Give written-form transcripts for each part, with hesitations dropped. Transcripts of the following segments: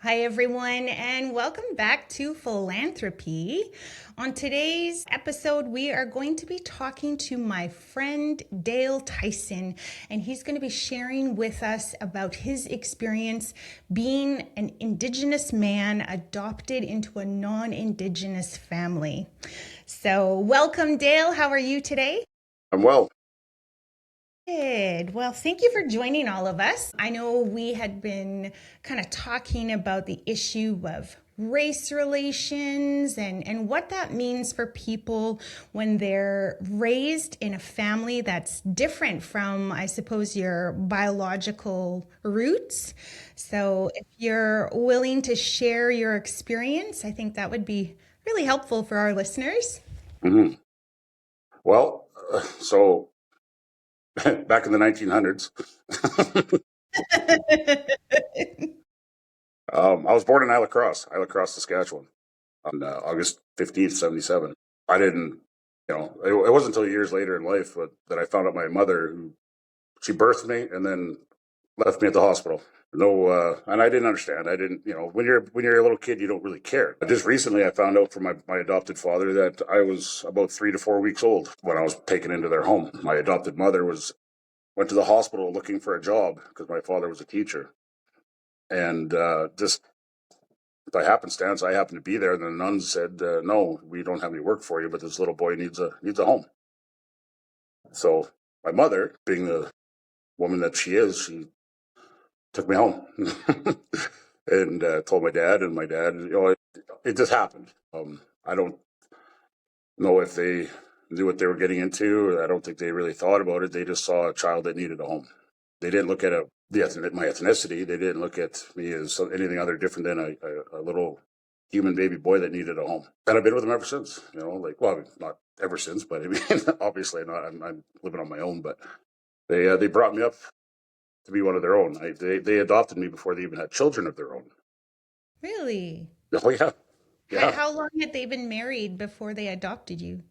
Hi, everyone, and welcome back to Philanthropy. On today's episode, we are going to be talking to my friend Dale Theisen, and he's going to be sharing with us about his experience being an Indigenous man adopted into a non-Indigenous family. So, welcome, Dale. How are you today? I'm well. Good. Well, thank you for joining all of us. I know we had been kind of talking about the issue of race relations and what that means for people when they're raised in a family that's different from, I suppose, your biological roots. So if you're willing to share your experience, I think that would be really helpful for our listeners. hmm Well, so back in the 1900s, I was born in Isla Cross, Saskatchewan, on August 15th, 77. I didn't, it wasn't until years later in life that I found out my mother, who she birthed me and then left me at the hospital. No, and I didn't understand. I didn't, when you're a little kid, you don't really care. Just recently, I found out from my adopted father that I was about 3 to 4 weeks old when I was taken into their home. My adopted mother went to the hospital looking for a job because my father was a teacher, and just by happenstance, I happened to be there. And the nuns said, "No, we don't have any work for you, but this little boy needs a home." So my mother, being the woman that she is, she took me home and told my dad. And my dad, it just happened. I don't know if they knew what they were getting into. I don't think they really thought about it. They just saw a child that needed a home. They didn't look at my ethnicity. They didn't look at me as anything other different than a little human baby boy that needed a home. And I've been with them ever since. Well, not ever since, but I mean, obviously not. I'm living on my own, but they brought me up to be one of their own. They adopted me before they even had children of their own. Really? Oh yeah, yeah. How long had they been married before they adopted you?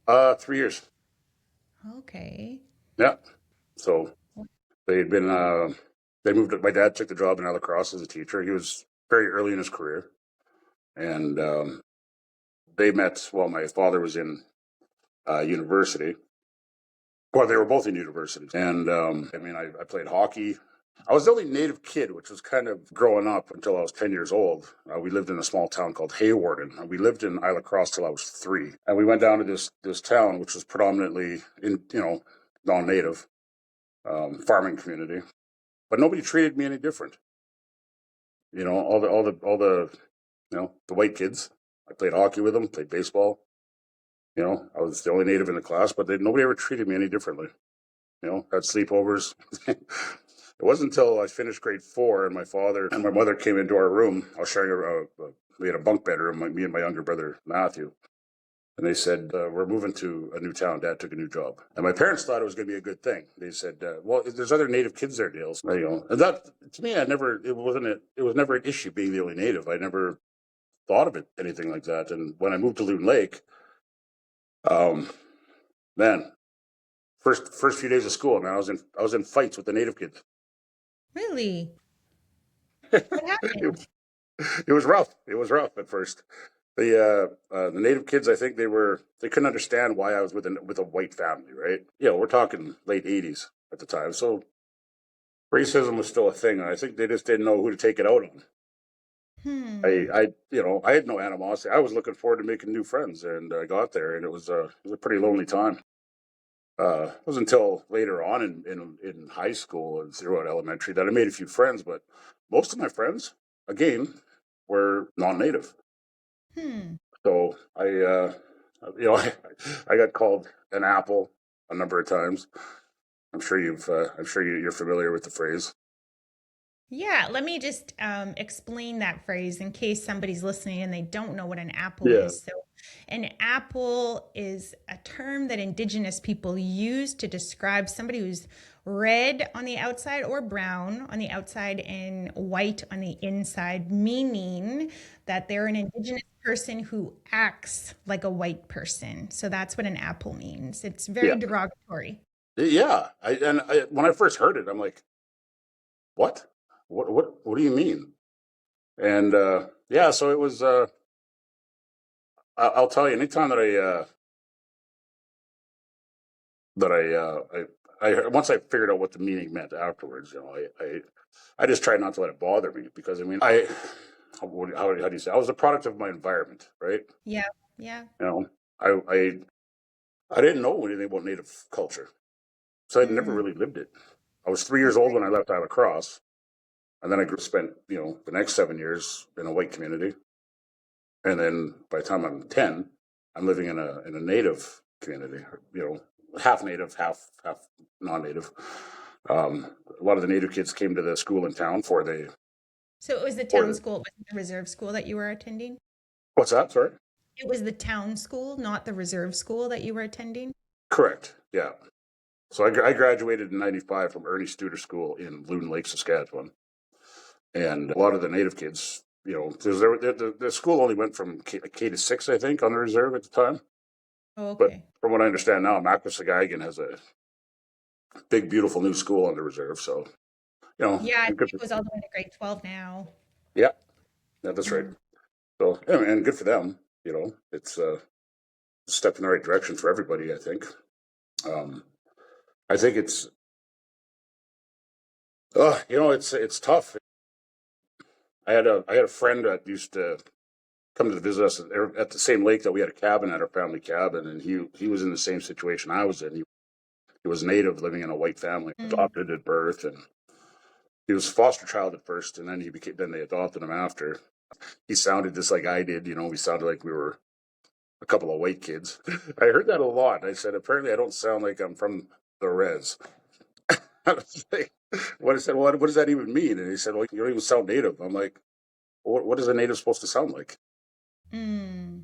3 years. Okay. Yeah. So they had been. They moved. My dad took the job in La Crosse as a teacher. He was very early in his career, and they met while my father was in university. Well, they were both in university, and I mean, I played hockey. I was the only native kid, which was kind of growing up until I was 10 years old. We lived in a small town called Haywarden. We lived in Isla Crosse till I was 3. And we went down to this town, which was predominantly non-native farming community. But nobody treated me any different. The white kids. I played hockey with them, played baseball. I was the only native in the class, but nobody ever treated me any differently. Had sleepovers. It wasn't until I finished grade 4 and my father and my mother came into our room. I was sharing we had a bunk bedroom, me and my younger brother, Matthew. And they said, "We're moving to a new town. Dad took a new job." And my parents thought it was going to be a good thing. They said, "Well, there's other native kids there, Dale." So, and that to me, it was never an issue being the only native. I never thought of it anything like that. And when I moved to Loon Lake, um, man, first few days of school, man, I was in fights with the native kids. Really? What happened? it, it was rough. It was rough at first. The native kids, I think they couldn't understand why I was with a white family, right? We're talking late '80s at the time, so racism was still a thing, and I think they just didn't know who to take it out on. Hmm. I had no animosity. I was looking forward to making new friends, and I got there, and it was a pretty lonely time. It was until later on in high school and throughout elementary that I made a few friends, but most of my friends, again, were non-native. Hmm. So I got called an apple a number of times. I'm sure you're familiar with the phrase. Yeah, let me just explain that phrase in case somebody's listening and they don't know what an apple Yeah. is. So, an apple is a term that Indigenous people use to describe somebody who's red on the outside or brown on the outside and white on the inside, meaning that they're an Indigenous person who acts like a white person. So, that's what an apple means. It's very Yeah. derogatory. Yeah. When I first heard it, I'm like, what? What do you mean? And yeah, so it was. I'll tell you, anytime that I once I figured out what the meaning meant afterwards, I just tried not to let it bother me because I mean how do you say, I was a product of my environment, right? Yeah. Yeah. You know, I I I didn't know anything about Native culture, so I'd never Mm, really lived it. I was 3 years old okay. when I left Isla Cross, and then I spent the next 7 years in a white community, and then by the time I'm 10, I'm living in a Native community, half Native, half non-Native. A lot of the Native kids came to the school in town for the So it was the for town the school, it wasn't the reserve school that you were attending? what's that? Sorry. It was the town school, not the reserve school that you were attending? Correct. Yeah. So I graduated in '95 from Ernie Studer School in Loon Lake, Saskatchewan, and a lot of the Native kids, because the school only went from K to 6, I think, on the reserve at the time. Oh, But okay. from what I understand now, Makawsagagan has a big, beautiful new school on the reserve. So, Yeah, I think good it for, goes all the way to grade 12 now. yeah, yeah, that's right. Mm. So, yeah, and good for them. It's a step in the right direction for everybody, I think. Um, I think it's tough. I had a friend that used to come to visit us at the same lake that we had a cabin at, our family cabin, and he was in the same situation I was in. He was Native, living in a white family, Mm. adopted at birth, and he was foster child at first, and then they adopted him after. He sounded just like I did. We sounded like we were a couple of white kids. I heard that a lot. I said, apparently, I don't sound like I'm from the res. I was like, what I said, what does that even mean? And he said, well, you don't even sound Native. I'm like, what is a Native supposed to sound like? Mm.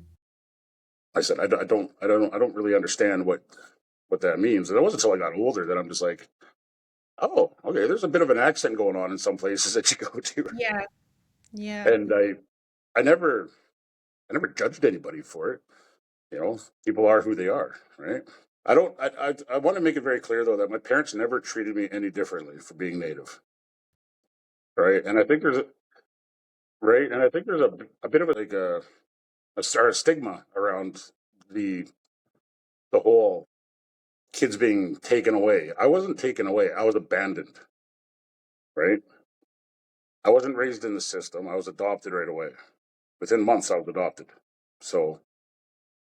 I said, I don't really understand what that means. And it wasn't until I got older that I'm just like, oh, okay, there's a bit of an accent going on in some places that you go to. Yeah. Yeah. And I never judged anybody for it. People are who they are, right? I don't. I want to make it very clear though that my parents never treated me any differently for being Native, right? And I think there's a bit of a stigma around the the whole kids being taken away. I wasn't taken away. I was abandoned, right? I wasn't raised in the system. I was adopted right away. Within months, I was adopted. So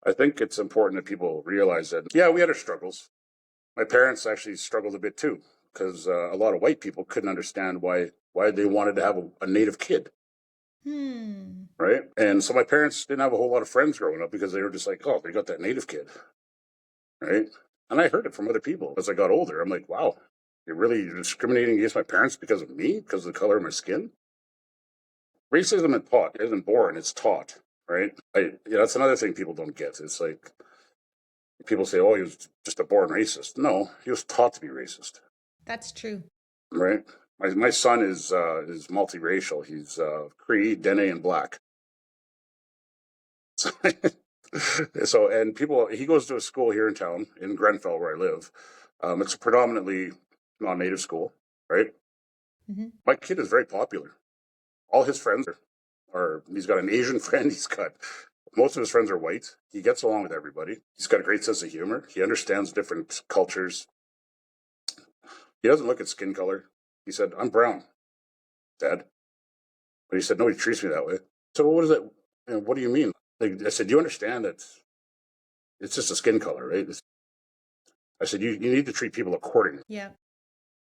I think it's important that people realize that. Yeah, we had our struggles. My parents actually struggled a bit too, because a lot of white people couldn't understand why they wanted to have a native kid, Hmm. right? And so my parents didn't have a whole lot of friends growing up because they were just like, oh, they got that native kid, right? And I heard it from other people as I got older. I'm like, wow, you're really discriminating against my parents because of me, because of the color of my skin. Racism is taught. It isn't born. It's taught, right? That's another thing people don't get. It's like people say, "Oh, he was just a born racist." No, he was taught to be racist, That's true. right? My son is multiracial. He's Cree, Dene, and Black. So, and people, he goes to a school here in town in Grenfell, where I live. It's a predominantly non-native school, right? Hmm. My kid is very popular. All his friends he's got an Asian friend. Most of his friends are white. He gets along with everybody. He's got a great sense of humor. He understands different cultures. He doesn't look at skin color. He said, I'm brown, Dad. But he said, no, he treats me that way. So what is that? What do you mean? Like, I said, you understand that it's just a skin color, right? I said, you need to treat people accordingly. Yeah.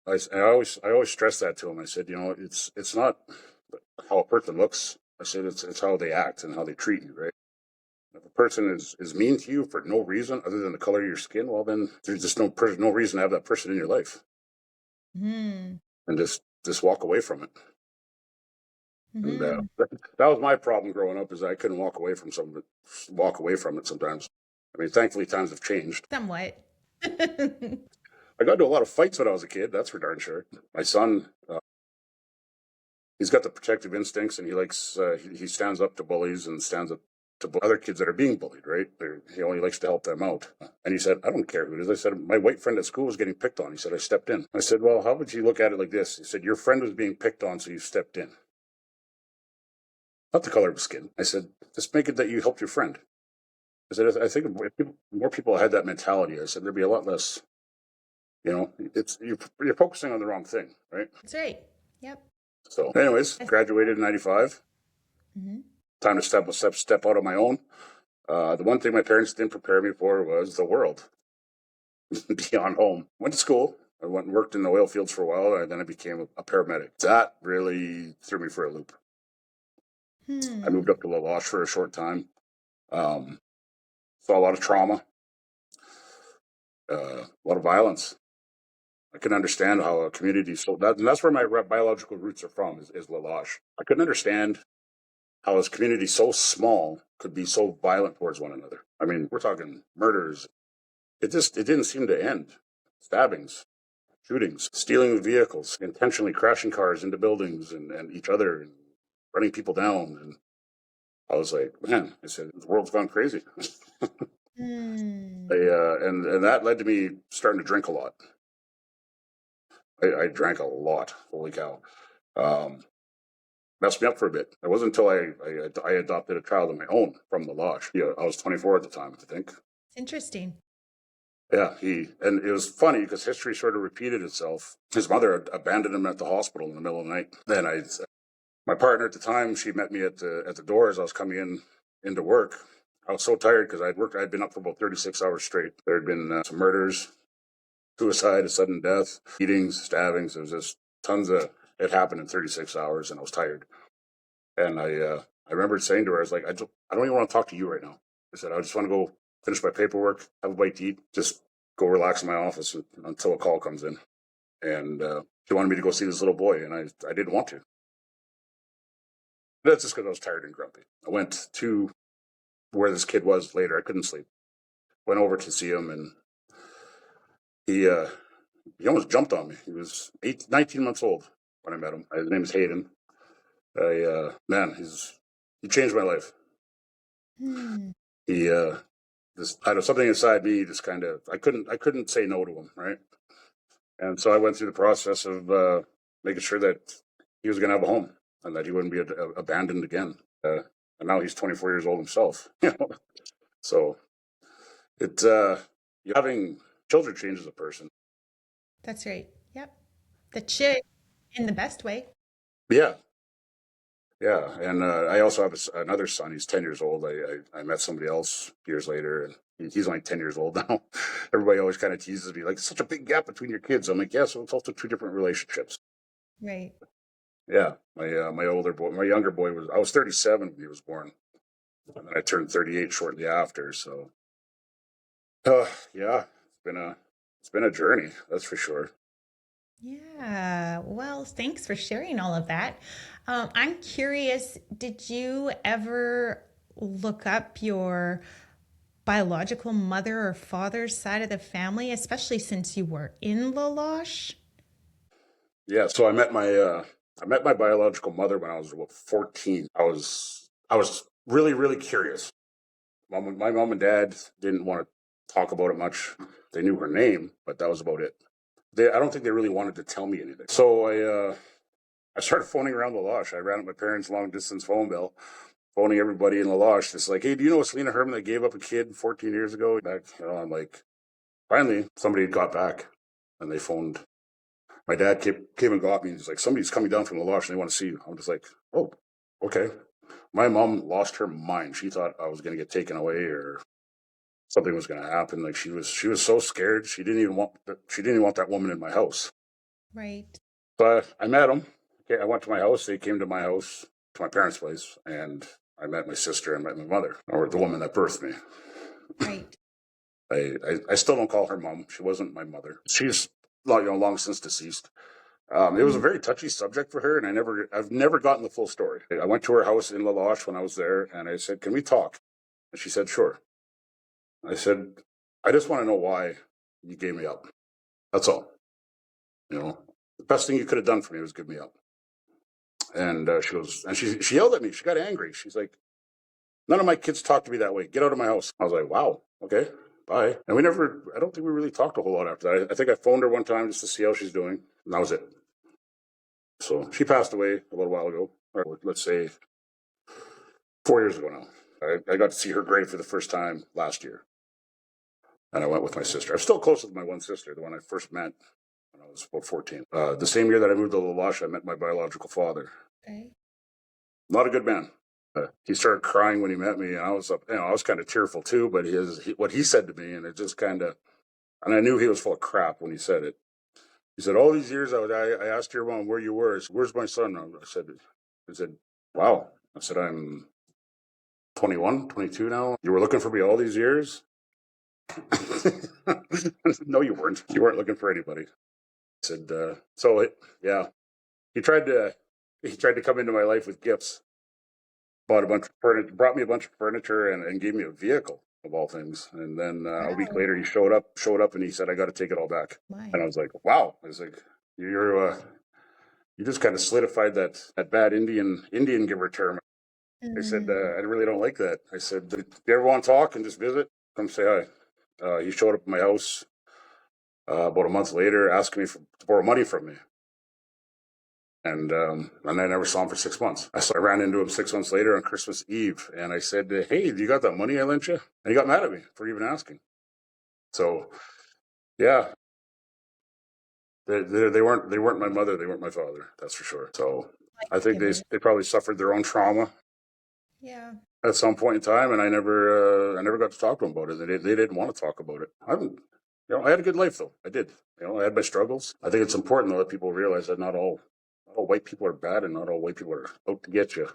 I always stress that to him. I said, it's not how a person looks. I said, it's how they act and how they treat you, right? If a person is mean to you for no reason other than the color of your skin, well, then there's just no reason to have that person in your life, Hmm. and just walk away from it. And Hmm. that was my problem growing up, is I couldn't walk away from it sometimes. I mean, thankfully times have changed. Somewhat. I got into a lot of fights when I was a kid. That's for darn sure. My son, he's got the protective instincts, and he stands up to bullies and stands up to other kids that are being bullied. Right? He only likes to help them out. And he said, "I don't care who it is." I said, "My white friend at school was getting picked on." He said, "I stepped in." I said, "Well, how would you look at it like this?" He said, "Your friend was being picked on, so you stepped in." not the color of his skin. I said, just make it that you helped your friend. I said, I think if more people had that mentality, I said, there'd be a lot less, you're focusing on the wrong thing, right? That's right. Yep. So anyways, graduated in 95. Mm-hmm. Time to step out on my own. The one thing my parents didn't prepare me for was the world beyond home. Went to school. I went and worked in the oil fields for a while, and then I became a paramedic. That really threw me for a loop. I moved up to La Loche for a short time. Saw a lot of trauma, a lot of violence. I couldn't understand how a community and that's where my biological roots are from, is La Loche. I couldn't understand how a community so small could be so violent towards one another. I mean, we're talking murders. It didn't seem to end. Stabbings, shootings, stealing vehicles, intentionally crashing cars into buildings and each other, and running people down. And I was like, man, I said, the world's gone crazy. And that led to me starting to drink a lot. I drank a lot. Holy cow. Messed me up for a bit. It wasn't until I adopted a child of my own from the lodge. Yeah, I was 24 at the time, I think. Interesting. Yeah, and it was funny because history sort of repeated itself. His mother abandoned him at the hospital in the middle of the night. Then my partner at the time, she met me at the door as I was coming into work. I was so tired because I'd been up for about 36 hours straight. There had been some murders, suicide, a sudden death, beatings, stabbings. There was just it happened in 36 hours, and I was tired. And I remember saying to her, I was like, I don't even want to talk to you right now. I said, I just want to go finish my paperwork, have a bite to eat, just go relax in my office until a call comes in. And she wanted me to go see this little boy, and I didn't want to. That's just because I was tired and grumpy. I went to where this kid was later. I couldn't sleep. Went over to see him, and he almost jumped on me. He was 19 months old when I met him. His name is Hayden. He changed my life. He I don't know, something inside me just kind of I couldn't say no to him, right? And so I went through the process of making sure that he was going to have a home and that he wouldn't be abandoned again. And now he's 24 years old himself. So having children changes a person. That's right. Yep. That should, in the best way. Yeah. Yeah, and I also have another son. He's 10 years old. I met somebody else years later, and he's only 10 years old now. Everybody always kind of teases me, like, such a big gap between your kids. I'm like, yeah, so it's also two different relationships. Right. Yeah, my younger boy I was 37 when he was born, and then I turned 38 shortly after. So, yeah, it's been a journey, that's for sure. Yeah. Well, thanks for sharing all of that. I'm curious, did you ever look up your biological mother or father's side of the family, especially since you were in La Loche? Yeah, so I met my biological mother when I was about 14. I was really really curious. My mom and dad didn't want to talk about it much. They knew her name, but that was about it. I don't think they really wanted to tell me anything. So I started phoning around La Loche. I ran up my parents' long distance phone bill, phoning everybody in La Loche. Just like, hey, do you know Selena Herman that gave up a kid 14 years ago? I'm like, finally somebody had got back, and they phoned. My dad came and got me. He's like, somebody's coming down from La Loche and they want to see you. I'm just like, oh, okay. My mom lost her mind. She thought I was going to get taken away or something was going to happen. Like she was so scared. She didn't even want that woman in my house. Right. But I met them. Okay, I went to my house. They came to my house, to my parents' place, and I met my sister and met my mother, or the woman that birthed me. Right. I still don't call her mom. She wasn't my mother. She's long since deceased. It was a very touchy subject for her, and I've never gotten the full story. I went to her house in La Loche when I was there, and I said, "Can we talk?" And she said, "Sure." I said, "I just want to know why you gave me up. That's all. The best thing you could have done for me was give me up." And she yelled at me. She got angry. She's like, "None of my kids talk to me that way. Get out of my house." I was like, "Wow, okay, bye." And I don't think we really talked a whole lot after that. I think I phoned her one time just to see how she's doing, and that was it. So she passed away a little while ago, or let's say 4 years ago now. I got to see her grave for the first time last year, and I went with my sister. I'm still close with my one sister, the one I first met when I was about 14. The same year that I moved to La Loche, I met my biological father. Okay. Not a good man. He started crying when he met me, and I was up. I was kind of tearful too. But what he said to me, and it just kind of, and I knew he was full of crap when he said it. He said, "All these years, I asked your mom where you were. I said, where's my son?" I said, wow. I said, I'm 21, 22 now. You were looking for me all these years? No, you weren't. You weren't looking for anybody. I said, yeah. He tried to come into my life with gifts. Bought a bunch of furniture, brought me a bunch of furniture, and gave me a vehicle of all things. And then a week Wow. later, he showed up, and he said, "I got to take it all back." And My. I was like, "Wow!" I was like, you just kind of solidified that bad Indian giver term." I said, Mm. "I really don't like that." I said, "Do you ever want to talk and just visit? Come say hi." He showed up at my house about a month later, asking me to borrow money from me. And I never saw him for 6 months. I ran into him 6 months later on Christmas Eve, and I said, "Hey, you got that money I lent you?" And he got mad at me for even asking. So, yeah, they weren't my mother, they weren't my father. That's for sure. So, I think Giver. they probably suffered their own trauma Yeah. at some point in time, and I never got to talk to them about it. They didn't want to talk about it. I had a good life though. I did. I had my struggles. I think it's important though that people realize that not all white people are bad, and not all white people are out to get you.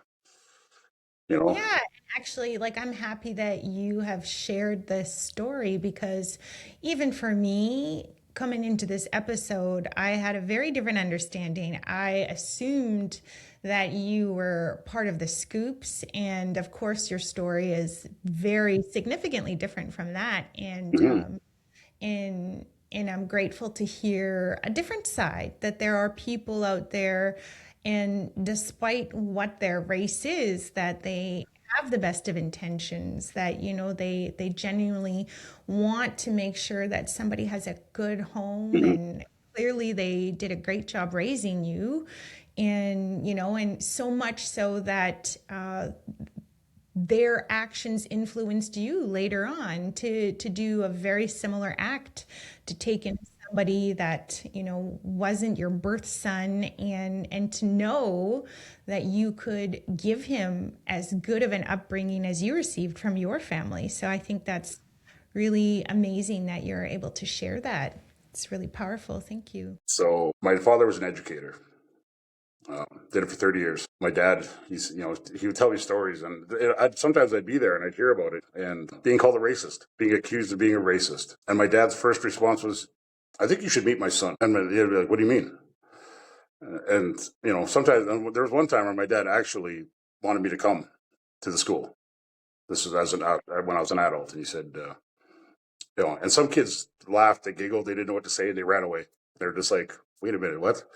You know. Yeah, actually, like I'm happy that you have shared this story because even for me, coming into this episode, I had a very different understanding. I assumed that you were part of the scoops, and of course, your story is very significantly different from that. Mhm. And and I'm grateful to hear a different side that there are people out there and despite what their race is that they have the best of intentions that they genuinely want to make sure that somebody has a good home Mhm. and clearly they did a great job raising you and so much so that their actions influenced you later on to do a very similar act to take in somebody that wasn't your birth son and to know that you could give him as good of an upbringing as you received from your family. So I think that's really amazing that you're able to share that. It's really powerful. Thank you. So my father was an educator. Did it for 30 years. My dad, he would tell me stories, and sometimes I'd be there and I'd hear about it, and being called a racist, being accused of being a racist. And my dad's first response was, "I think you should meet my son." And he'd be like, "What do you mean?" And sometimes there was one time where my dad actually wanted me to come to the school. This was when I was an adult, and he said, and some kids laughed, they giggled, they didn't know what to say, they ran away. They're just like, "Wait a minute, what?"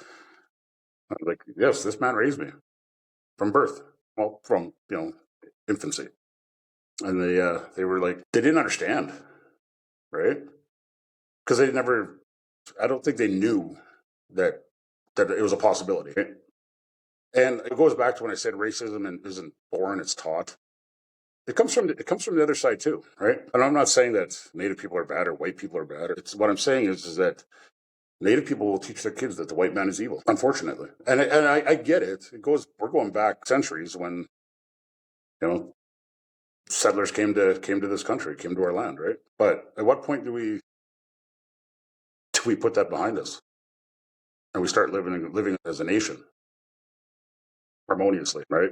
I was like, "Yes, this man raised me from birth, well, from infancy." And they were like, they didn't understand, right? Because they never, I don't think they knew that it was a possibility. Right? And it goes back to when I said racism and isn't born, it's taught. It comes from the other side too, right? And I'm not saying that Native people are bad or white people are bad. It's what I'm saying is that Native people will teach their kids that the white man is evil, unfortunately. And I get it. We're going back centuries when you know settlers came to this country, came to our land, right? But at what point do we put that behind us and we start living as a nation harmoniously, right?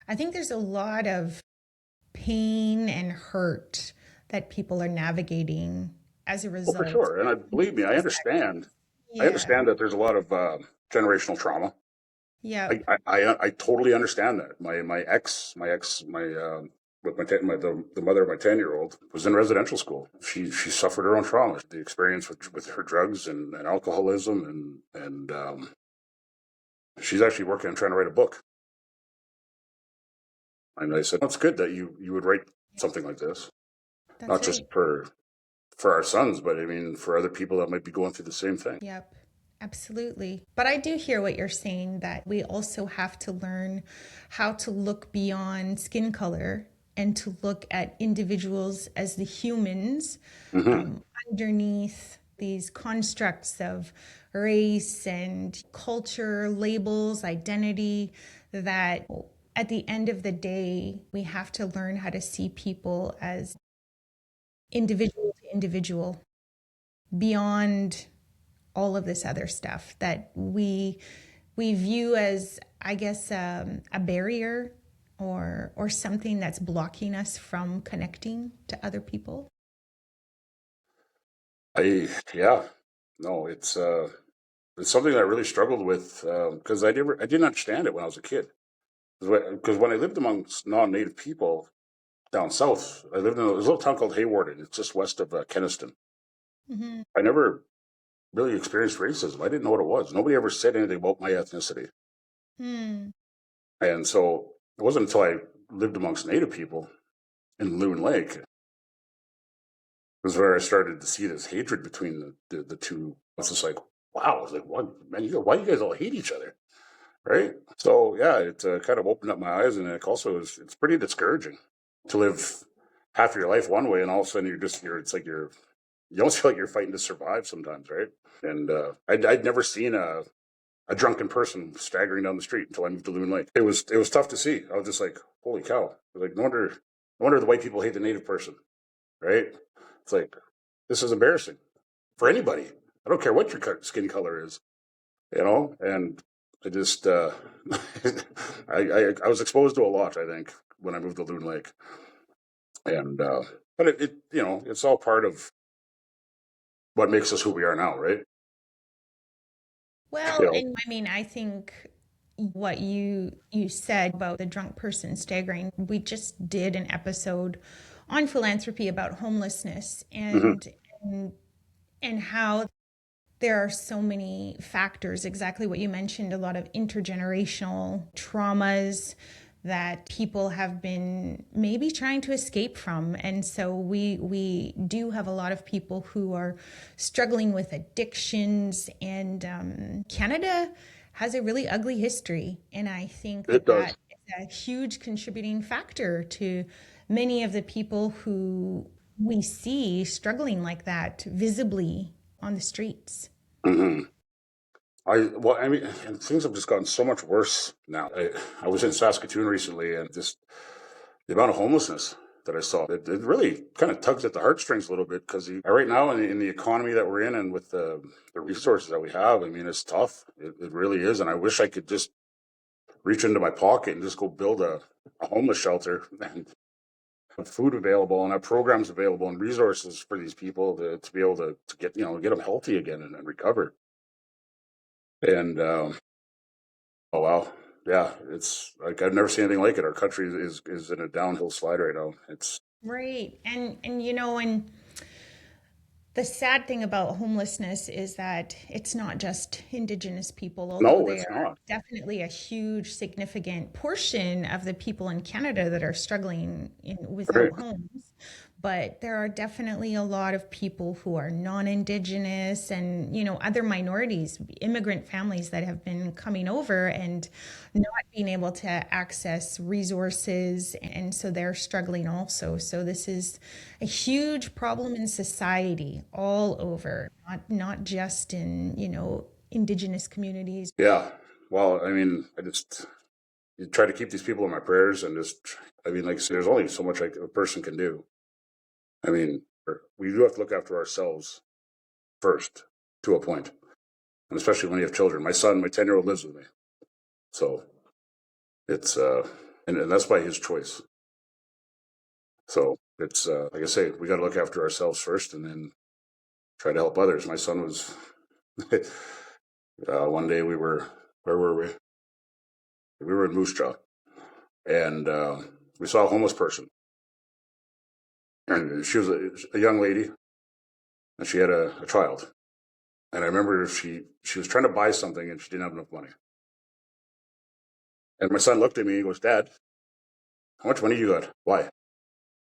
I think there's a lot of pain and hurt that people are navigating as a Well, for result. sure. And believe me, I understand. I Yeah. understand that there's a lot of generational trauma. Yep. I totally understand that. My ex with the mother of my 10-year-old was in residential school. She suffered her own trauma, the experience with her drugs and alcoholism, and she's actually working on trying to write a book. And I said, "Well, it's good that you would write something like this, That's not just right. for our sons, but I mean for other people that might be going through the same thing." Yep. Absolutely. But I do hear what you're saying, that we also have to learn how to look beyond skin color and to look at individuals as the humans Hmm. underneath these constructs of race and culture, labels, identity, that at the end of the day, we have to learn how to see people as individual to individual beyond all of this other stuff that we view as, I guess, a barrier or something that's blocking us from connecting to other people. Yeah, no, it's something that I really struggled with because I didn't understand it when I was a kid. Because when I lived amongst non-native people down south, I lived in a little town called Haywarden. It's just west of Kenniston. Hmm. I never really experienced racism. I didn't know what it was. Nobody ever said anything about my ethnicity. Hmm. And so it wasn't until I lived amongst native people in Loon Lake was where I started to see this hatred between the two. It's just like, wow, I was like, what, man, why you guys all hate each other? Right. So yeah, it kind of opened up my eyes, and it also it's pretty discouraging to live half your life one way, and all of a sudden it's like you almost feel like you're fighting to survive sometimes, right? And I'd never seen a drunken person staggering down the street until I moved to Loon Lake. It was tough to see. I was just like, holy cow! I was like, no wonder the white people hate the native person, right? It's like this is embarrassing for anybody. I don't care what your skin color is, and I just I was exposed to a lot, I think, when I moved to Loon Lake, and but it's all part of what makes us who we are now, right? Well, You know. and I mean, I think what you said about the drunk person staggering, we just did an episode on philanthropy about homelessness Hmm. and how there are so many factors, exactly what you mentioned, a lot of intergenerational traumas that people have been maybe trying to escape from. And so we do have a lot of people who are struggling with addictions. And Canada has a really ugly history. And I think It that does. that is a huge contributing factor to many of the people who we see struggling like that visibly on the streets. Hmm. I mean, and things have just gotten so much worse now. I was in Saskatoon recently, and just the amount of homelessness that I saw, it really kind of tugs at the heartstrings a little bit because right now in the economy that we're in and with the resources that we have, I mean, it's tough. It really is, and I wish I could just reach into my pocket and just go build a homeless shelter and have food available and have programs available and resources for these people to be able to get them healthy again and recover. And oh wow, yeah, it's like I've never seen anything like it. Our country is in a downhill slide right now. It's Right. And the sad thing about homelessness is that it's not just Indigenous people, although no, they it's are not. definitely a huge, significant portion of the people in Canada that are struggling Right. without homes. But there are definitely a lot of people who are non-Indigenous and, other minorities, immigrant families that have been coming over and not being able to access resources. And so they're struggling also. So this is a huge problem in society all over, not just in, Indigenous communities. Yeah. Well, I mean, I just you try to keep these people in my prayers and just I mean, like I said, there's only so much like a person can do. I mean, we do have to look after ourselves first to a point, and especially when you have children. My 10-year-old lives with me, so it's and that's by his choice. So it's like I say, we got to look after ourselves first, and then try to help others. My son was one day where were we? We were in Moose Jaw, and we saw a homeless person, and she was a young lady, and she had a child. And I remember she was trying to buy something, and she didn't have enough money. And my son looked at me and he goes, "Dad, how much money you got? Why?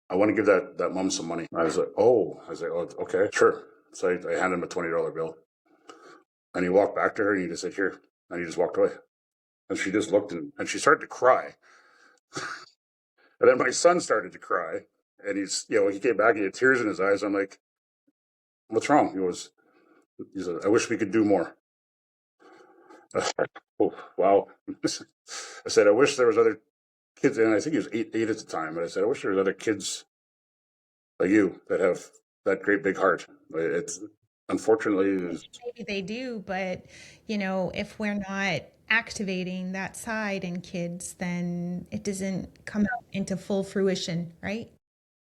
I want to give that mom some money." I was like, "Oh," "Oh, okay, sure." So I handed him a $20 bill, And he walked back to her and he just said, "Here." And he just walked away. And she just looked and she started to cry. And then my son started to cry. And he came back and he had tears in his eyes. I'm like, "What's wrong?" He said, "I wish we could do more." Oh, wow. I said, "I wish there was other kids." And I think he was eight at the time. But I said, "I wish there was other kids like you that have that great big heart." It's unfortunately, Maybe they do, but if we're not activating that side in kids, then it doesn't come out into full fruition, right?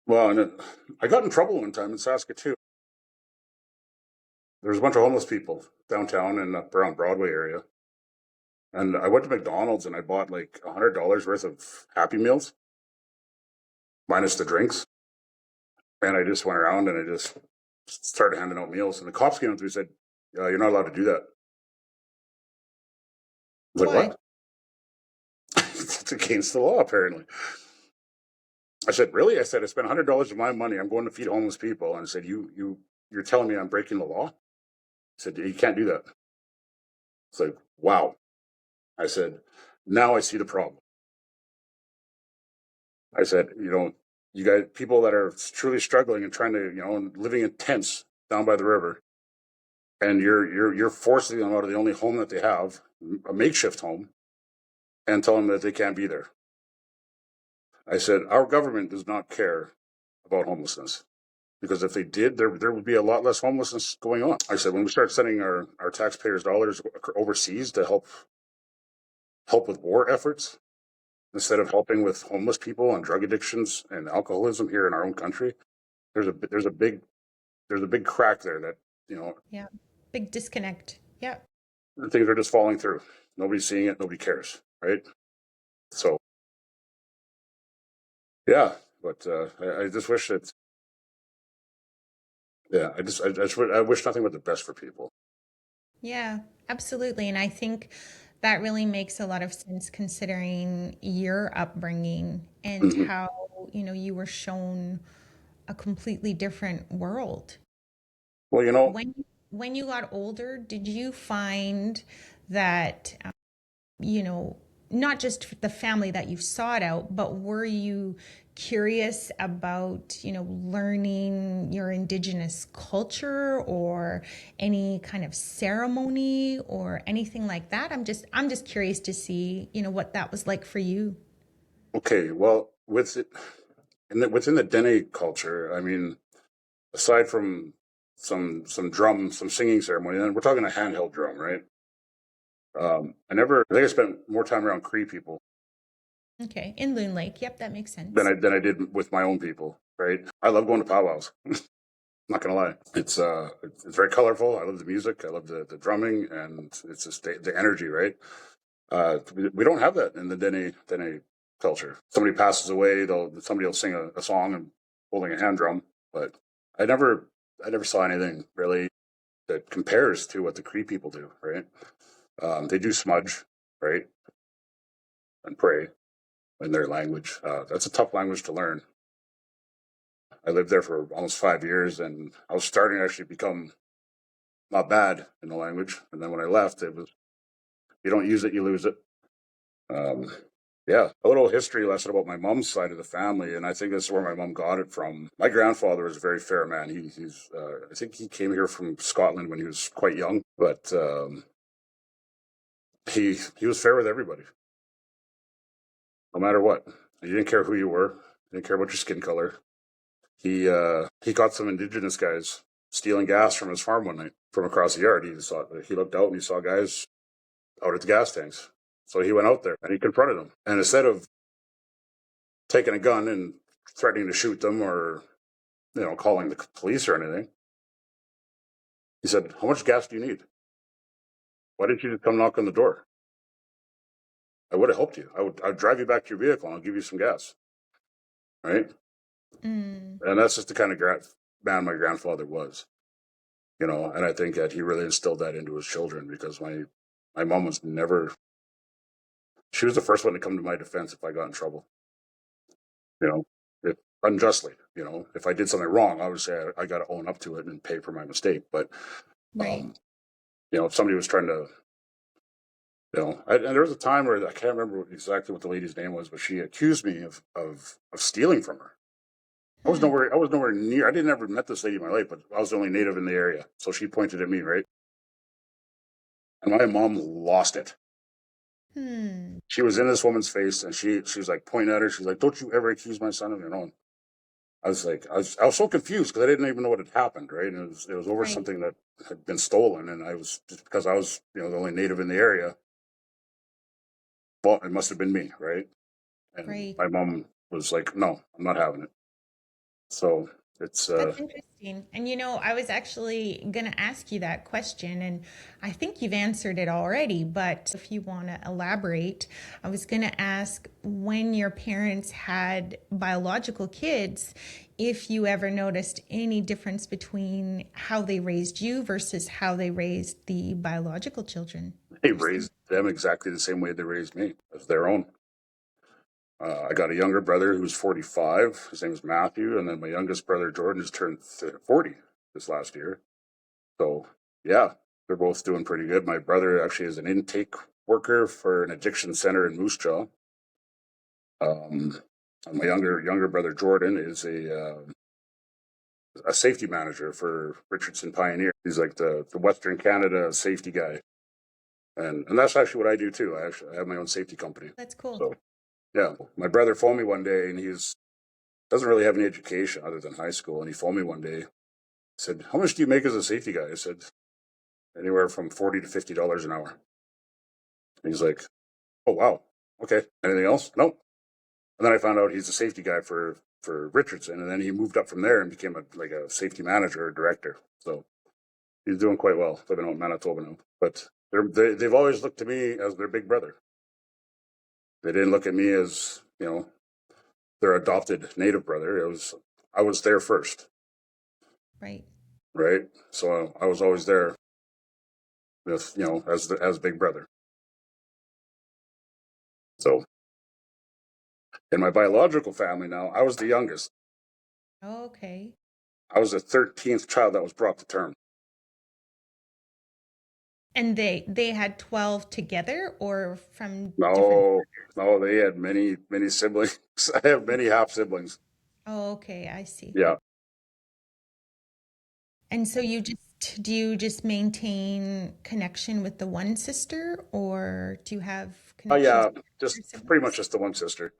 well, I got in trouble one time in Saskatoon. There was a bunch of homeless people downtown and up around Broadway area. And I went to McDonald's and I bought like $100 worth of Happy Meals, minus the drinks. And I just went around and I just started handing out meals. And the cops came up to me and said, "You're not allowed to do that." I was like, Why? "What?" It's against the law, apparently. I said, "Really?" I said, "I spent $100 of my money. I'm going to feed homeless people." And I said, "You're telling me I'm breaking the law?" I said, "You can't do that." It's like, wow. I said, "Now I see the problem." I said, "You guys, people that are truly struggling and trying to, living in tents down by the river, and you're forcing them out of the only home that they have, a makeshift home, and telling them that they can't be there." I said, "Our government does not care about homelessness, because if they did, there would be a lot less homelessness going on." I said, "When we start sending our taxpayers' dollars overseas to help with war efforts instead of helping with homeless people and drug addictions and alcoholism here in our own country, there's a big crack there that you know Yeah. Big disconnect. Yeah. things are just falling through. Nobody's seeing it. Nobody cares, right? So yeah, but I just wish that yeah, I wish nothing but the best for people. Yeah, absolutely. And I think that really makes a lot of sense considering your upbringing and Hmm. how, you were shown a completely different world. Well, When you got older, did you find that you know, not just the family that you sought out, but were you curious about, learning your indigenous culture or any kind of ceremony or anything like that? I'm just curious to see, what that was like for you. okay, well, within the Dene culture, I mean, aside from some singing ceremony, and we're talking a handheld drum, right? I think I spent more time around Cree people Okay, in Loon Lake. Yep, that makes than sense. I did with my own people, right? I love going to powwows. Not gonna lie, it's very colorful. I love the music. I love the drumming, and it's just the energy, right? We don't have that in the Dene culture. Somebody passes away, somebody will sing a song and holding a hand drum, but I never I never saw anything really that compares to what the Cree people do, right? They do smudge, right, and pray in their language. That's a tough language to learn. I lived there for almost 5 years, and I was starting to actually become not bad in the language. And then when I left, it was you don't use it, you lose it. Um, yeah, a little history lesson about my mom's side of the family, and I think this is where my mom got it from. My grandfather was a very fair man. I think he came here from Scotland when he was quite young, but he was fair with everybody, no matter what. He didn't care who you were. He didn't care about your skin color. He caught some indigenous guys stealing gas from his farm one night from across the yard. He looked out and he saw guys out at the gas tanks. So he went out there and he confronted them. And instead of taking a gun and threatening to shoot them or calling the police or anything, he said, "How much gas do you need? Why didn't you just come knock on the door? I would have helped you. I'd drive you back to your vehicle and I'll give you some gas." Right? Mm, And that's just the kind of man my grandfather was. And I think that he really instilled that into his children because my mom was never she was the first one to come to my defense if I got in trouble. You know, if unjustly. If I did something wrong, obviously I got to own up to it and pay for my mistake. But right. um, If somebody was trying to, and there was a time where I can't remember exactly what the lady's name was, but she accused me of stealing from her. Hmm. I was nowhere near. I didn't ever met this lady in my life, but I was the only native in the area. So she pointed at me, right? And my mom lost it. Hmm. She was in this woman's face, and she was like pointing at her. She's like, "Don't you ever accuse my son of your own." I was so confused because I didn't even know what had happened, right? And it was over Right. something that had been stolen, and I was just because I was the only native in the area. Well, it must have been me, right? And Right. my mom was like, "No, I'm not having it." So it's That's interesting. And I was actually going to ask you that question, and I think you've answered it already. But if you want to elaborate, I was going to ask when your parents had biological kids, if you ever noticed any difference between how they raised you versus how they raised the biological children. they Your sibling. raised them exactly the same way they raised me as their own. I got a younger brother who's 45. His name is Matthew, and then my youngest brother Jordan just turned 40 this last year. So yeah, they're both doing pretty good. My brother actually is an intake worker for an addiction center in Moose Jaw. And my younger brother Jordan is a safety manager for Richardson Pioneer. He's like the Western Canada safety guy, and that's actually what I do too. I have my own safety company. That's cool. So yeah, my brother phoned me one day, and he's doesn't really have any education other than high school, and he phoned me one day. Said, "How much do you make as a safety guy?" I said, "Anywhere from $40 to $50 an hour." And he's like, "Oh wow, okay. Anything else?" Nope. And then I found out he's a safety guy for Richardson, and then he moved up from there and became a safety manager or director. So he's doing quite well, living out in Manitoba now. But they've always looked to me as their big brother. They didn't look at me as their adopted native brother. I was there first, Right. right? So I was always there with as big brother. So in my biological family now, I was the youngest. Okay. I was the 13th child that was brought to term. And they had 12 together or from different. No, no, they had many siblings. I have many half siblings. Oh, okay, I see. Yeah. And so do you just maintain connection with the one sister or do you have Oh connections yeah, with your just pretty much siblings? just the one sister.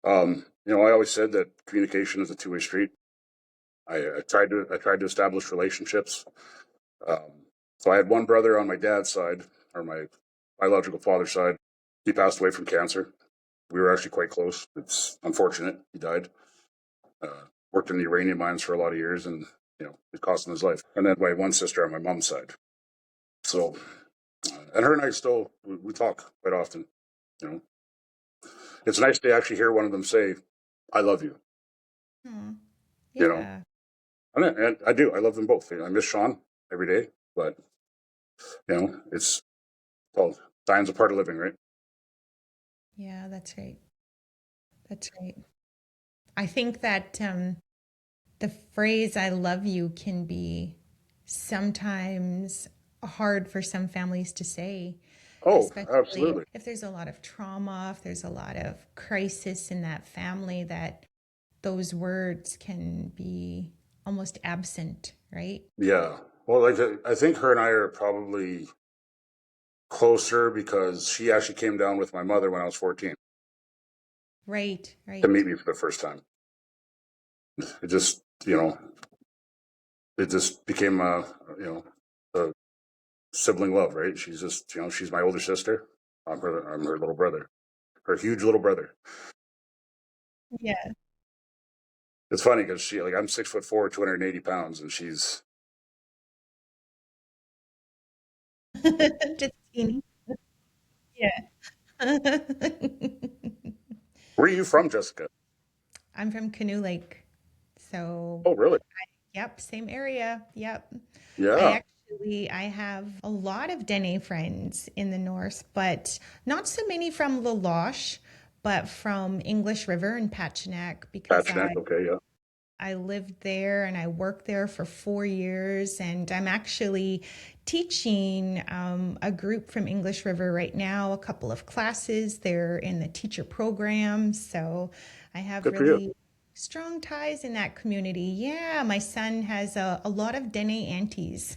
I always said that communication is a two-way street. I tried to establish relationships. Um, so I had one brother on my dad's side, or my biological father's side. He passed away from cancer. We were actually quite close. It's unfortunate he died. Worked in the uranium mines for a lot of years, and it cost him his life. And then my one sister on my mom's side. So, and her and I still we talk quite often. You know, it's nice to actually hear one of them say, "I love you." Hmm. You know, Yeah. and I do. I love them both. I miss Sean every day, but it's well, dying's a part of living, right? Yeah, that's right. That's right. I think that the phrase "I love you" can be sometimes hard for some families to say, Oh, especially absolutely. if there's a lot of trauma, if there's a lot of crisis in that family, that those words can be almost absent, right? Yeah. Well, like I think her and I are probably closer because she actually came down with my mother when I was 14 Right, to right. meet me for the first time. It just, it just became a sibling love, right? She's just, she's my older sister. I'm her little brother, her huge little brother. Yeah. It's funny because I'm 6'4", 280 pounds, and she's. Just teeny. Yeah. Where are you from, Jessica? I'm from Canoe Lake. So, Oh, really? yep, same area. Yep. Yeah. I have a lot of Dene friends in the north, but not so many from La Loche, but from English River and Patchogue because Patchneck. Okay. Yeah. I lived there and I worked there for 4 years, and I'm actually teaching a group from English River right now, a couple of classes. They're in the teacher program, so I have Good for you. really strong ties in that community. Yeah, my son has a lot of Dene aunties.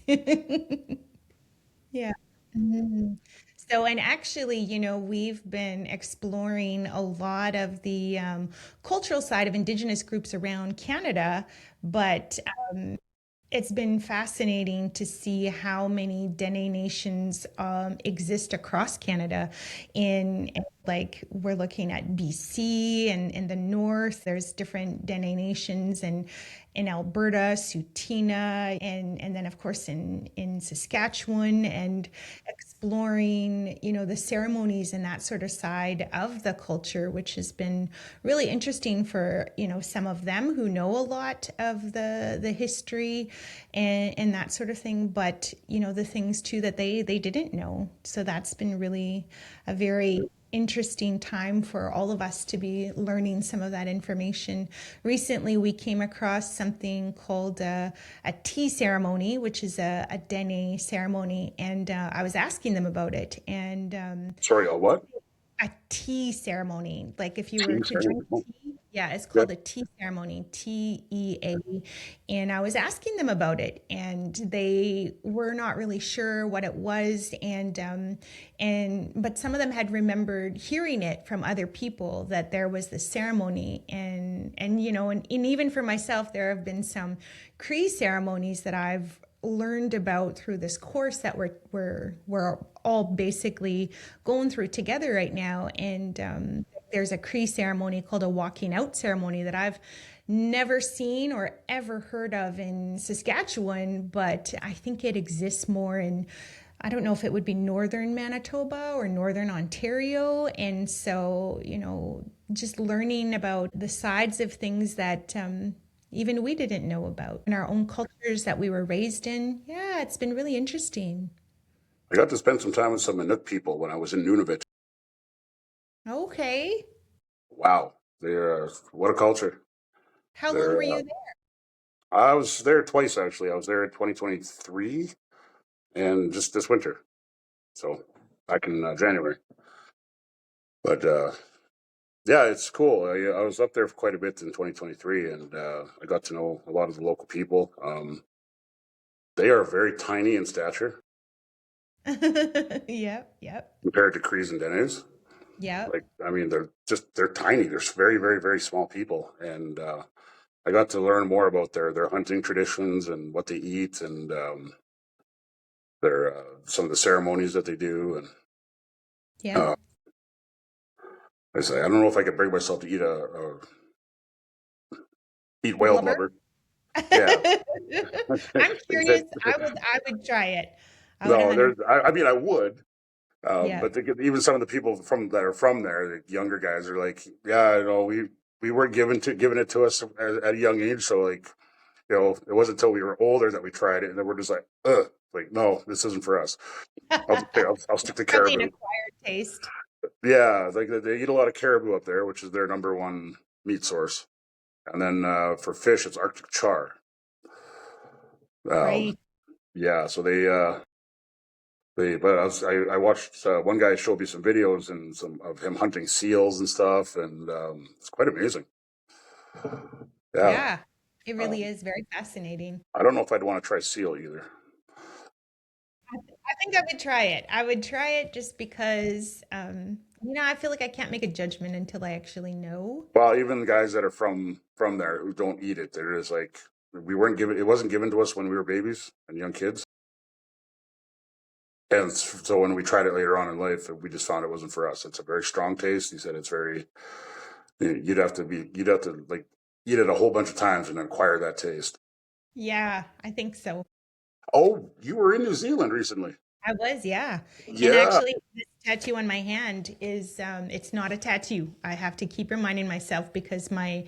Yeah. Mhm. So, and actually, we've been exploring a lot of the cultural side of Indigenous groups around Canada, but it's been fascinating to see how many Dene nations exist across Canada. Like we're looking at BC and in the north, there's different Dene nations, and in Alberta, Tsuut'ina, and then of course in Saskatchewan, and exploring the ceremonies and that sort of side of the culture, which has been really interesting for some of them who know a lot of the history and that sort of thing, but the things too that they didn't know. So that's been really a very interesting time for all of us to be learning some of that information. Recently, we came across something called a tea ceremony, which is a Dene ceremony, and I was asking them about it. And Sorry, a what? a tea ceremony. Like if you were Tea to ceremony? drink Oh, tea, yeah, it's yeah. called a tea ceremony, TEA. And I was asking them about it, and they were not really sure what it was. But some of them had remembered hearing it from other people that there was this ceremony, and even for myself, there have been some Cree ceremonies that I've learned about through this course that we're all basically going through together right now. And there's a Cree ceremony called a walking out ceremony that I've never seen or ever heard of in Saskatchewan, but I think it exists more in, I don't know if it would be northern Manitoba or northern Ontario. And so, just learning about the sides of things that even we didn't know about in our own cultures that we were raised in. Yeah, it's been really interesting. I got to spend some time with some Inuk people when I was in Nunavut. Okay. Wow, they're what a culture. How long They're. were you there? I was there twice actually. I was there in 2023 and just this winter. So back in January. But yeah, it's cool. I was up there for quite a bit in 2023, and I got to know a lot of the local people. They are very tiny in stature Yep, yep, compared to Crees and Denny's. yep. Like, I mean, they're tiny. They're very, very, very small people, and I got to learn more about their hunting traditions and what they eat, and their some of the ceremonies that they do. And Yeah. uh, I say, I don't know if I could bring myself to eat whale Blubber? blubber. Yeah, I'm curious. I would try it. I would no, 100. there's. I mean, I would. Yeah. But even some of the people from that are from there, the younger guys are like, yeah, we weren't given it to us at a young age, so like, it wasn't until we were older that we tried it, and then we're just like, ugh, like no, this isn't for us. I'll stick to Probably an caribou. acquired taste. Yeah, like they eat a lot of caribou up there, which is their number one meat source, and then for fish, it's Arctic char. Um, Right. yeah, so but I watched one guy showed me some videos and some of him hunting seals and stuff, and it's quite amazing. Yeah, Yeah. It really um, is very fascinating. I don't know if I'd want to try seal either. I think I would try it. I would try it just because, I feel like I can't make a judgment until I actually know. Well, even the guys that are from there who don't eat it, they're just like we weren't given. It wasn't given to us when we were babies and young kids, and so when we tried it later on in life, we just found it wasn't for us. It's a very strong taste. He said it's very. You'd have to like eat it a whole bunch of times and acquire that taste. Yeah, I think so. Oh, you were in New Zealand recently. I was, yeah. And Yeah. actually, this tattoo on my hand is it's not a tattoo. I have to keep reminding myself because my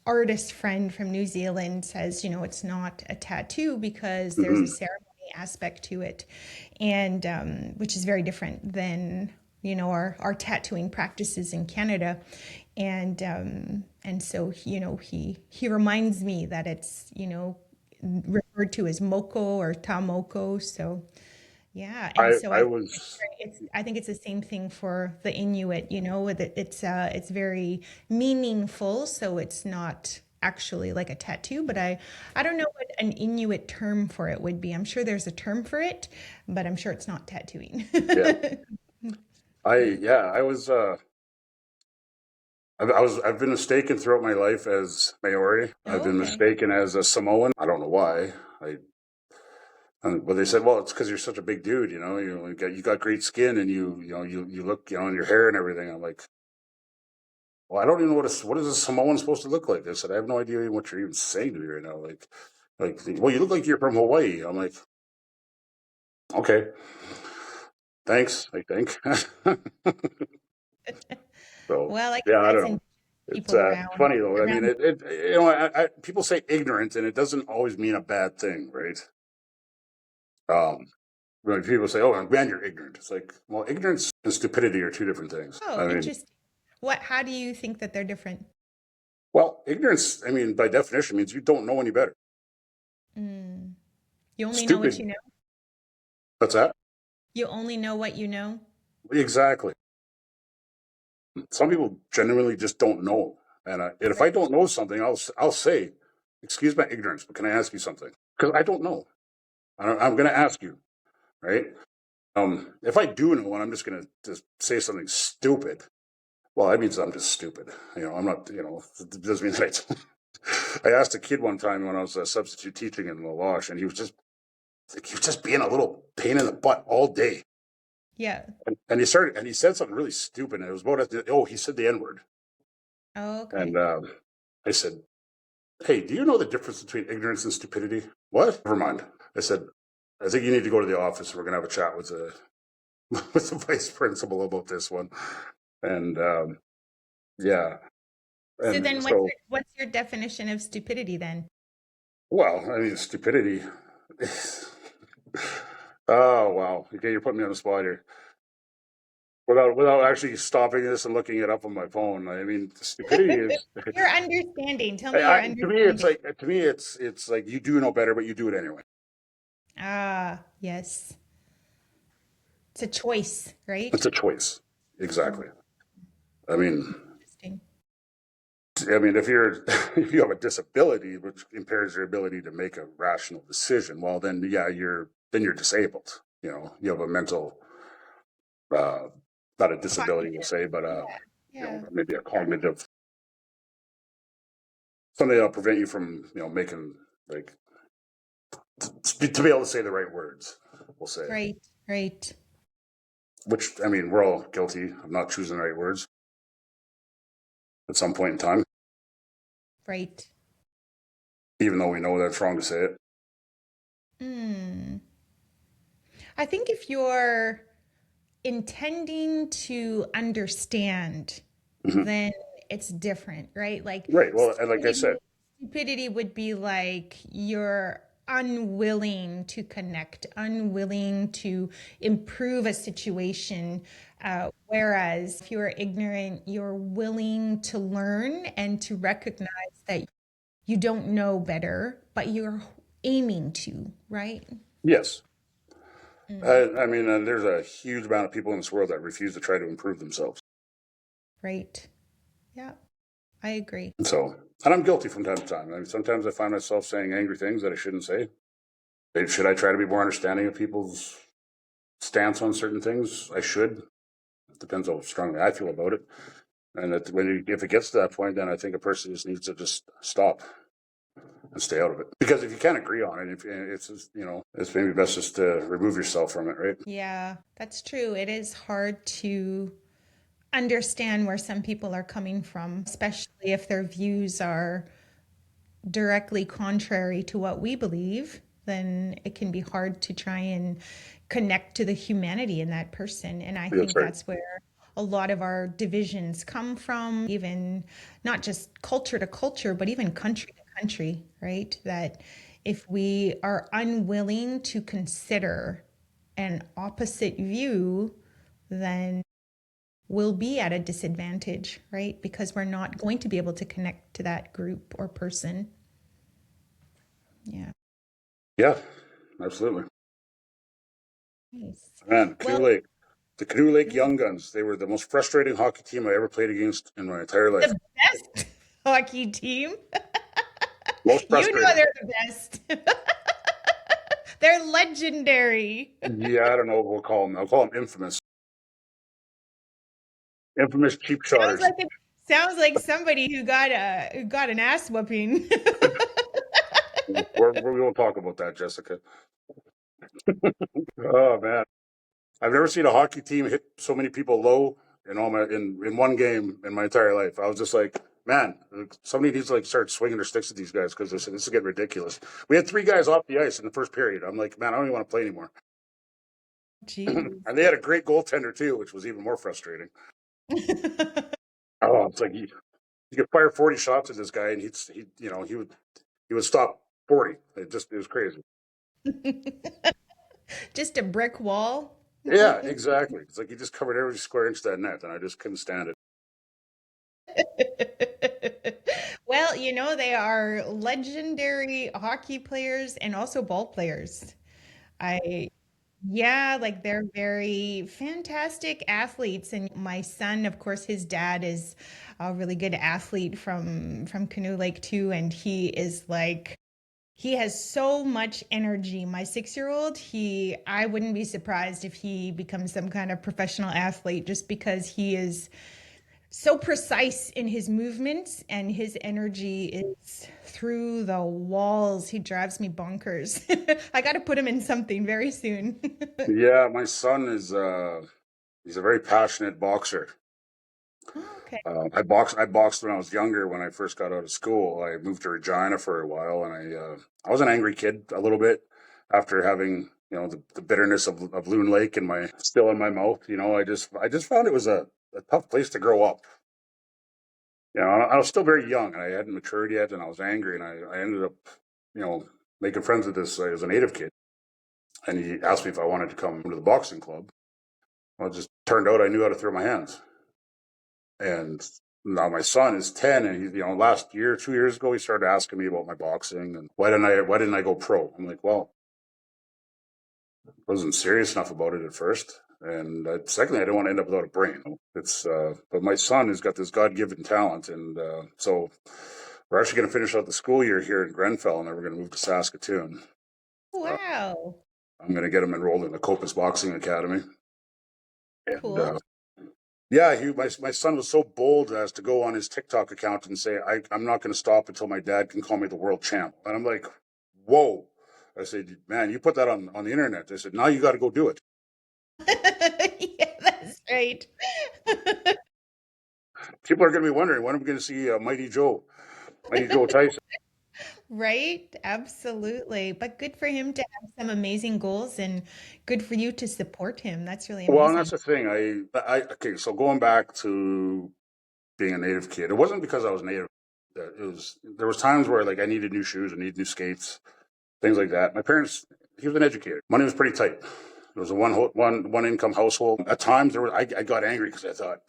artist friend from New Zealand says, it's not a tattoo because there's a Hmm. ceremony aspect to it, and which is very different than our tattooing practices in Canada, and so he reminds me that it's referred to as moko or tamoko. So yeah, and so I was I think it's the same thing for the Inuit. That it's very meaningful, so it's not actually like a tattoo. But I don't know what an Inuit term for it would be. I'm sure there's a term for it, but I'm sure it's not tattooing. yeah I was I've been mistaken throughout my life as Maori. I've been Okay. mistaken as a Samoan. I don't know why. But they said, well, it's because you're such a big dude. You got great skin, and you look, and your hair and everything. I'm like, well, I don't even know what is a Samoan supposed to look like. They said, I have no idea even what you're even saying to me right now. Well, you look like you're from Hawaii. I'm like, okay, thanks. I think. So Well, I guess yeah, I don't there's know. indigenous people It's around funny though. I mean, around. people say ignorant, and it doesn't always mean a bad thing, right? Um, when people say, "Oh, man, you're ignorant," it's like, well, ignorance and stupidity are two different things. Oh, I mean, interesting. How do you think that they're different? well, ignorance, I mean, by definition, means you don't know any better. Mm. You only know what Stupid. you know. That's that. You only know what you know. Exactly. Some people genuinely just don't know, and if I Right. don't know something, I'll say, "Excuse my ignorance, but can I ask you something?" Because I don't know. I'm going to ask you, right? If I do know, and I'm just going to just say something stupid, well, that means I'm just stupid. I'm not. It doesn't mean that I asked a kid one time when I was substitute teaching in La Loche, and he was just being a little pain in the butt all day. Yeah. And he said something really stupid. And it was about, he said the N word. Oh, And okay. I said, hey, do you know the difference between ignorance and stupidity? What? Never mind. I said, I think you need to go to the office. We're going to have a chat with the, with the vice principal about this one. And yeah. So And then so, what's your definition of stupidity then? well, I mean, stupidity. Oh, wow. Okay, you're putting me on the spot here. Without actually stopping this and looking it up on my phone. I mean, stupidity is Your understanding. Tell me your to me it's understanding. like it's like you do know better, but you do it anyway. Ah, yes. It's a choice, right? It's a choice. Mm, Exactly. I mean, interesting. if you're if you have a disability which impairs your ability to make a rational decision, well, then yeah, you're disabled. You have a mental, uh, not a disability, we'll Cognitive. say, but Yeah. Yeah. maybe a cognitive something that'll prevent you from making like to be able to say the right words. We'll say, Right. Right. which I mean, we're all guilty of not choosing the right words at some point in time, Right. even though we know that it's wrong to say it. Hmm. I think if you're intending to understand, Mhm. then it's different, right? Like Right. Well, and like I stupidity, said, stupidity would be like you're unwilling to connect, unwilling to improve a situation. Whereas if you're ignorant, you're willing to learn and to recognize that you don't know better, but you're aiming to, right? yes. Mm, I mean, there's a huge amount of people in this world that refuse to try to improve themselves. right. Yeah, I agree. And I'm guilty from time to time. I mean, sometimes I find myself saying angry things that I shouldn't say. Should I try to be more understanding of people's stance on certain things? I should. It depends how strongly I feel about it. And if it gets to that point, then I think a person just needs to just stop and stay out of it. Because if you can't agree on it, if it's just, it's maybe best just to remove yourself from it, right? Yeah, that's true. It is hard to understand where some people are coming from, especially if their views are directly contrary to what we believe. Then it can be hard to try and connect to the humanity in that person. And I That's think right. that's where a lot of our divisions come from, even not just culture to culture, but even country to country, right? That if we are unwilling to consider an opposite view, then will be at a disadvantage, right? Because we're not going to be able to connect to that group or person. Yeah. Yeah, absolutely. Nice. Man, Well, Canoe Lake. The Canoe Lake yeah, Young Guns. They were the most frustrating hockey team I ever played against in my entire life. the best hockey team. Most You know frustrating. they're the best. They're legendary. Yeah, I don't know what we'll call them. I'll call them infamous. Infamous cheap Sounds shotters. like it sounds like somebody who got an ass whooping. We won't talk about that, Jessica. Oh man, I've never seen a hockey team hit so many people low in one game in my entire life. I was just like, man, somebody needs to like start swinging their sticks at these guys because this is getting ridiculous. We had three guys off the ice in the first period. I'm like, man, I don't even want to play anymore. Jeez. And they had a great goaltender too, which was even more frustrating. Oh, it's like you could fire 40 shots at this guy, and he would stop 40. It was crazy. Just a brick wall. Yeah, exactly. It's like he just covered every square inch of that net, and I just couldn't stand it. Well, they are legendary hockey players and also ball players. I Yeah, like they're very fantastic athletes. And my son, of course, his dad is a really good athlete from Canoe Lake too, and he has so much energy. My 6-year-old, I wouldn't be surprised if he becomes some kind of professional athlete just because he is so precise in his movements and his energy is through the walls. He drives me bonkers. I got to put him in something very soon. Yeah, my son is he's a very passionate boxer. Oh, okay. I boxed when I was younger. When I first got out of school, I moved to Regina for a while, and I was an angry kid a little bit after having the bitterness of Loon Lake in my still in my mouth. I just found it was a tough place to grow up. I was still very young and I hadn't matured yet, and I was angry, and I ended up you know making friends with this as a native kid, and he asked me if I wanted to come to the boxing club. Well, it just turned out I knew how to throw my hands. And now my son is 10, and last year, 2 years ago, he started asking me about my boxing and why didn't I go pro? I'm like, well, I wasn't serious enough about it at first. And secondly, I didn't want to end up without a brain. But my son has got this God given talent. And so we're actually going to finish out the school year here in Grenfell, and then we're going to move to Saskatoon. Uh, Wow. I'm going to get him enrolled in the Copus Boxing Academy. And Cool. yeah, my son was so bold as to go on his TikTok account and say, I'm not going to stop until my dad can call me the world champ. And I'm like, whoa. I said, man, you put that on the internet. I said, now you got to go do it. Yeah, that's right. People are going to be wondering, when are we going to see Mighty Joe Tyson? Right? Absolutely. But good for him to have some amazing goals and good for you to support him. That's really Well, and that's amazing. the thing. Okay, so going back to being a native kid, it wasn't because I was native. There was times where like I needed new shoes, I needed new skates, things like that. My parents, he was an educator. Money was pretty tight. It was a one income household. At times, I got angry because I thought,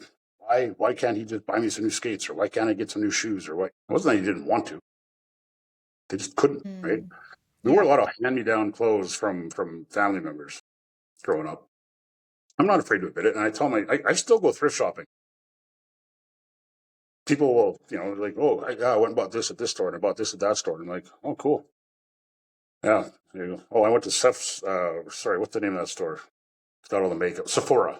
why can't he just buy me some new skates, or why can't I get some new shoes, or why? It wasn't that he didn't want to; they just couldn't. Right? Mm, We wore yeah. a lot of hand me down clothes from family members growing up. I'm not afraid to admit it, and I tell I still go thrift shopping. People will, like, oh, I went and bought this at this store, and I bought this at that store. And I'm like, oh, cool. Yeah. There you go. Oh, I went to Steph's, sorry, what's the name of that store? It's got all the makeup. Sephora.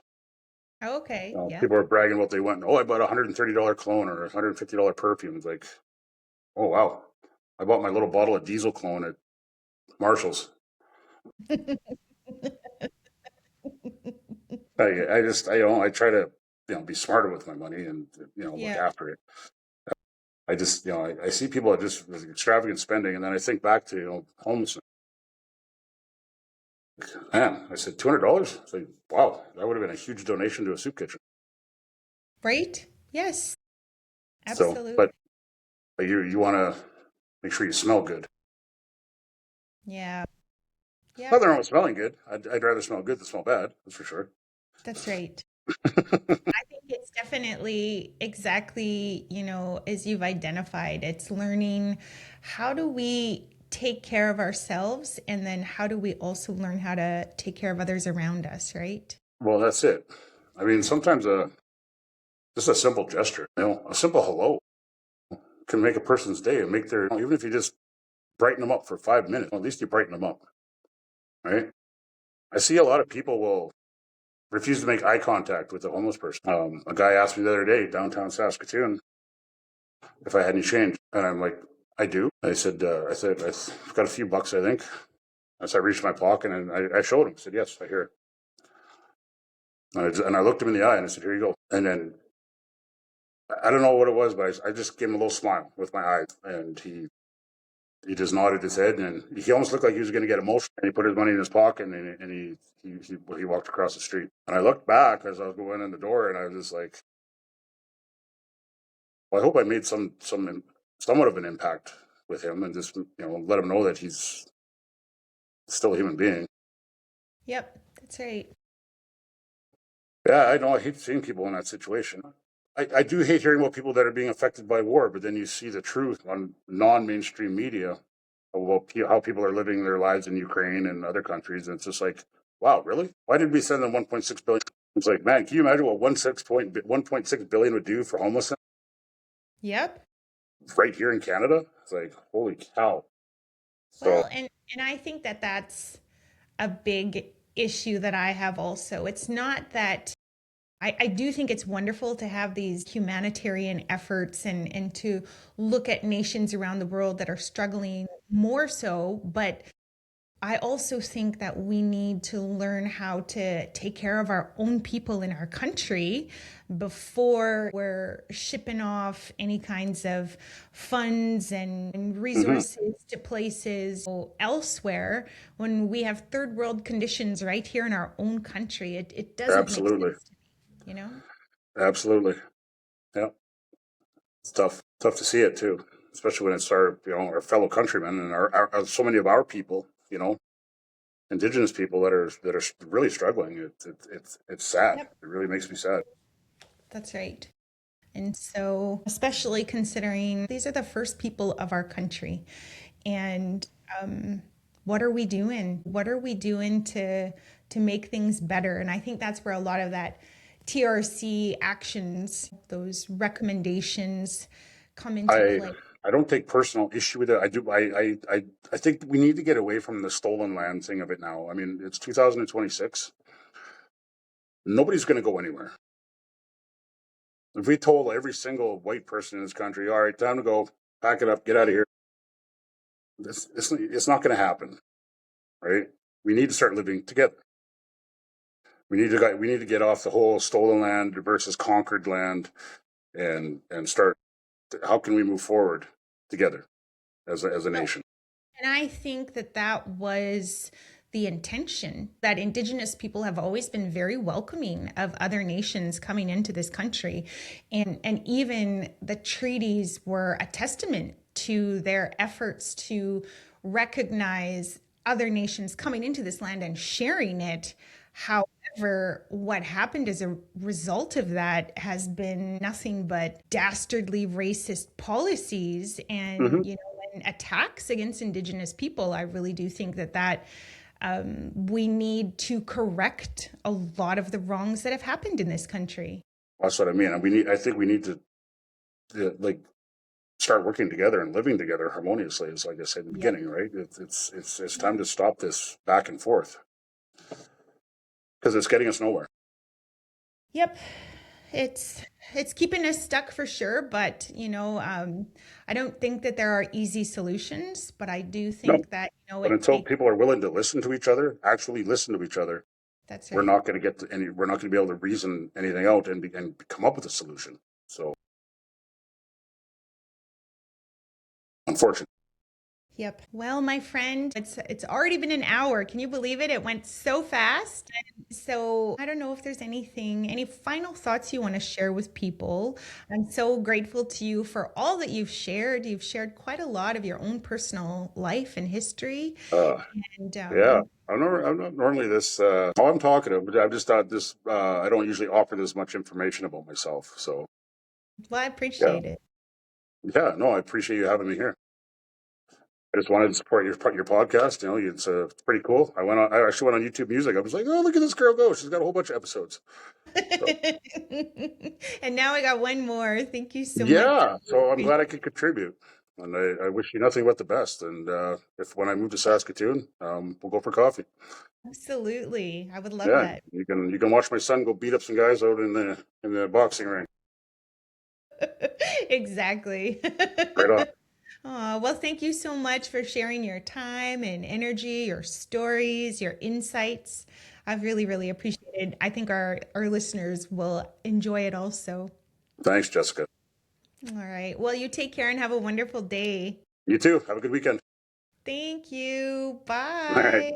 Okay. Yeah. People are bragging about they went, oh, I bought a $130 cologne or a $150 perfume. It's like, oh, wow. I bought my little bottle of diesel cologne at Marshall's. I try to, be smarter with my money and, look Yeah. after it. I see people that just extravagant spending, and then I think back to, homelessness. Man, I said $200. I said, wow, that would have been a huge donation to a soup kitchen. Right? Yes. So, Absolutely. but you want to make sure you smell good. Yeah. Nothing Yep. wrong with smelling good. I'd rather smell good than smell bad. That's for sure. That's right. I think definitely exactly, as you've identified. It's learning how do we take care of ourselves, and then how do we also learn how to take care of others around us, right? Well, that's it. I mean, sometimes just a simple gesture, a simple hello can make a person's day and make their, even if you just brighten them up for 5 minutes, at least you brighten them up, right? I see a lot of people will refuse to make eye contact with a homeless person. A guy asked me the other day downtown Saskatoon if I had any change, and I'm like, I do. I said, I've got a few bucks, I think. As I reached my pocket and I showed him. I said, yes, I hear it. And I looked him in the eye and I said, here you go. And then I don't know what it was, but I just gave him a little smile with my eyes, and he just nodded his head, and he almost looked like he was going to get emotional. And he put his money in his pocket, and he walked across the street. And I looked back as I was going in the door, and I was just like, well, I hope I made somewhat of an impact with him, and just let him know that he's still a human being. Yep, that's right. Yeah, I know. I hate seeing people in that situation. I do hate hearing about people that are being affected by war, but then you see the truth on non-mainstream media about how people are living their lives in Ukraine and other countries, and it's just like, wow, really? Why did we send them 1.6 billion? It's like, man, can you imagine what 1.6 billion would do for homelessness Yep. right here in Canada? It's like, holy cow. So, Well, and I think that that's a big issue that I have also. It's not that I do think it's wonderful to have these humanitarian efforts, and to look at nations around the world that are struggling more so, but I also think that we need to learn how to take care of our own people in our country before we're shipping off any kinds of funds and mhm, resources to places elsewhere when we have third world conditions right here in our own country. It doesn't make absolutely, sense to me, you know? absolutely. Yeah, it's tough to see it too, especially when it's our fellow countrymen and so many of our people, Indigenous people that are really struggling. It's sad. Yep, It really makes me sad. that's right. And so, especially considering these are the first people of our country, and what are we doing? What are we doing to make things better? And I think that's where a lot of that TRC actions, those recommendations, come into I play. I don't take personal issue with it. I do. I think we need to get away from the stolen land thing of it now. I mean, it's 2026. Nobody's going to go anywhere. If we told every single white person in this country, all right, time to go, pack it up, get out of here, it's not going to happen, right? We need to start living together. We need to get off the whole stolen land versus conquered land, and start. How can we move forward together as a Well, nation? and I think that that was the intention, that Indigenous people have always been very welcoming of other nations coming into this country. And even the treaties were a testament to their efforts to recognize other nations coming into this land and sharing it. However, what happened as a result of that has been nothing but dastardly racist policies, Mm-hmm. and attacks against Indigenous people. I really do think that we need to correct a lot of the wrongs that have happened in this country. That's what I mean. I think we need to start working together and living together harmoniously. As like I said in the Yep. beginning, right? It's time to stop this back and forth because it's getting us nowhere. Yep. It's it's keeping us stuck for sure, but I don't think that there are easy solutions, but I do No, think that but it until takes. people are willing to listen to each other, actually listen to each other, That's we're right. not going to get to any. We're not going to be able to reason anything out and come up with a solution. So, unfortunately, Yep. Well, my friend, it's already been an hour. Can you believe it? It went so fast. And so I don't know if there's any final thoughts you want to share with people. I'm so grateful to you for all that you've shared. You've shared quite a lot of your own personal life and history. Uh, And yeah. I'm not normally this, how I'm talkative, but I've just thought this, I don't usually offer this much information about myself. So, well, I yeah. appreciate it. Yeah. No, I appreciate you having me here. I just wanted to support your podcast. You know, it's pretty cool. I actually went on YouTube Music. I was like, oh, look at this girl go. She's got a whole bunch of episodes. So, And now I got one more. Thank you so much. yeah. I really So I'm glad I appreciate could contribute. And I wish you nothing but the best. And if when I move to Saskatoon, we'll go for coffee. it. Absolutely. I would love Yeah, that. you can watch my son go beat up some guys out in the boxing ring. Exactly. Right on. Well, thank you so much for sharing your time and energy, your stories, your insights. I've really, really appreciated. I think our listeners will enjoy it also. Thanks, Jessica. All right. Well, you take care and have a wonderful day. You too. Have a good weekend. Thank you. All right. Bye.